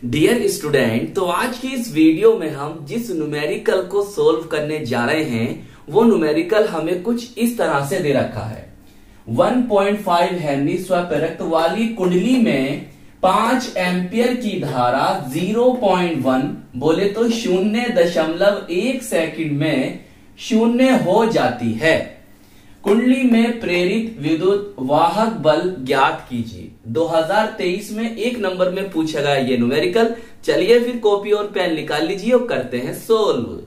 Dear student, तो आज की इस वीडियो में हम जिस न्यूमेरिकल को सोल्व करने जा रहे हैं वो न्यूमेरिकल हमें कुछ इस तरह से दे रखा है। 1.5 हेनरी स्वप्रेरक वाली कुंडली में 5 एम्पियर की धारा 0.1 बोले तो 0.1 सेकंड में शून्य हो जाती है। कुंडली में प्रेरित विद्युत वाहक बल ज्ञात कीजिए। 2023 में 1 नंबर में पूछा गया ये न्यूमेरिकल। चलिए फिर कॉपी और पेन निकाल लीजिए और करते हैं सोल्व।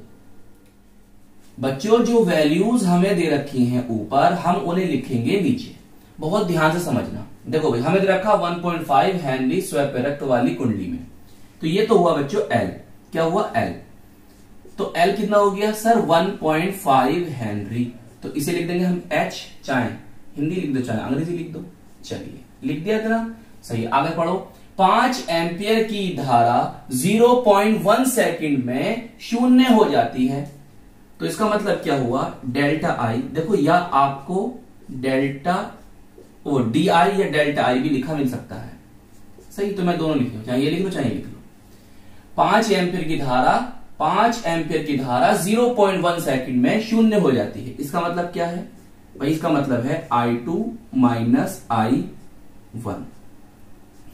बच्चों, जो वैल्यूज हमें दे रखी हैं ऊपर, हम उन्हें लिखेंगे नीचे। बहुत ध्यान से समझना। देखो भाई, हमें दे रखा 1.5 हेनरी स्वप्रेरक वाली कुंडली में, तो ये तो हुआ बच्चों L। क्या हुआ L? तो L कितना हो गया सर? 1.5 हेनरी। तो इसे लिख देंगे हम H, चाहे हिंदी लिख दो चाहे अंग्रेजी लिख दो। चलिए लिख दिया इतना, सही। आगे पढ़ो। 5 एम्पियर की धारा 0.1 सेकंड में शून्य हो जाती है। तो इसका मतलब क्या हुआ? डेल्टा आई। देखो, या आपको डेल्टा डी आई या डेल्टा आई भी लिखा मिल सकता है, सही। तो मैं दोनों लिख लो, चाहे ये लिख लो चाहे ये लिख लो। 5 एम्पियर की धारा 0.1 सेकंड में शून्य हो जाती है। इसका मतलब क्या है भाई? इसका मतलब है I2 माइनस I1,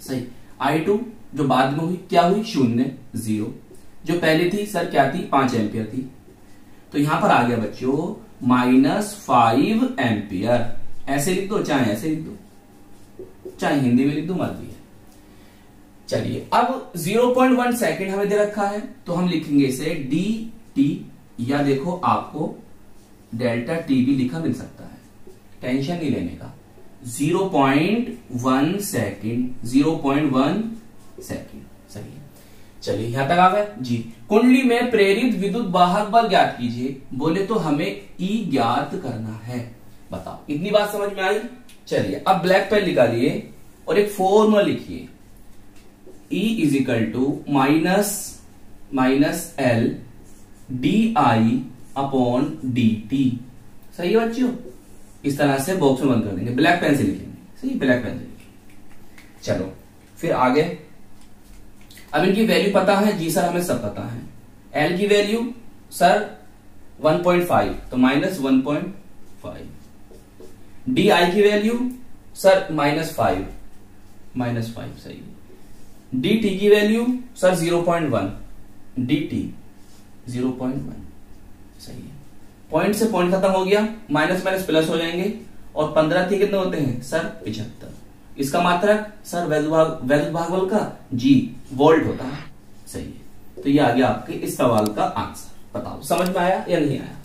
सही। I2 जो बाद में हुई क्या हुई? शून्य, 0। जो पहले थी सर क्या थी? 5 एम्पियर थी। तो यहां पर आ गया बच्चों -5 एम्पियर। ऐसे लिख दो चाहे ऐसे लिख दो, चाहे हिंदी में लिख दो, मर्जी है। चलिए, अब 0.1 सेकंड हमें दे रखा है, तो हम लिखेंगे इसे डी टी, या देखो आपको डेल्टा टी भी लिखा मिल सकता है, टेंशन नहीं लेने का। 0.1 सेकंड, 0.1 सेकंड, सही है। चलिए यहां तक आ गए जी। कुंडली में प्रेरित विद्युत वाहक बल ज्ञात कीजिए। बोले तो हमें ई ज्ञात करना है। बताओ, इतनी बात समझ में आई? चलिए अब ब्लैक पेन निकालिए और एक फॉर्मूला लिखिए। E is equal to minus L DI upon DT, सही है बच्चों। इस तरह से बॉक्स में बंद कर देंगे, ब्लैक पेन से लिखेंगे, सही, ब्लैक पेन से लिखेंगे। चलो फिर आगे। अब इनकी वैल्यू पता है जी सर? हमें सब पता है। L की वैल्यू सर 1.5, तो -1.5। DI की वैल्यू सर -5, सही। dt की वैल्यू सर 0.1, dt 0.1, सही है। पॉइंट से पॉइंट खत्म हो गया, माइनस माइनस प्लस हो जाएंगे, और 15 थी कितने होते हैं सर? 75। इसका मात्रक सर वैद्युत भागबल का जी वोल्ट होता है, सही है। तो ये आ गया आपके इस सवाल का आंसर। बताओ समझ में आया या नहीं आया?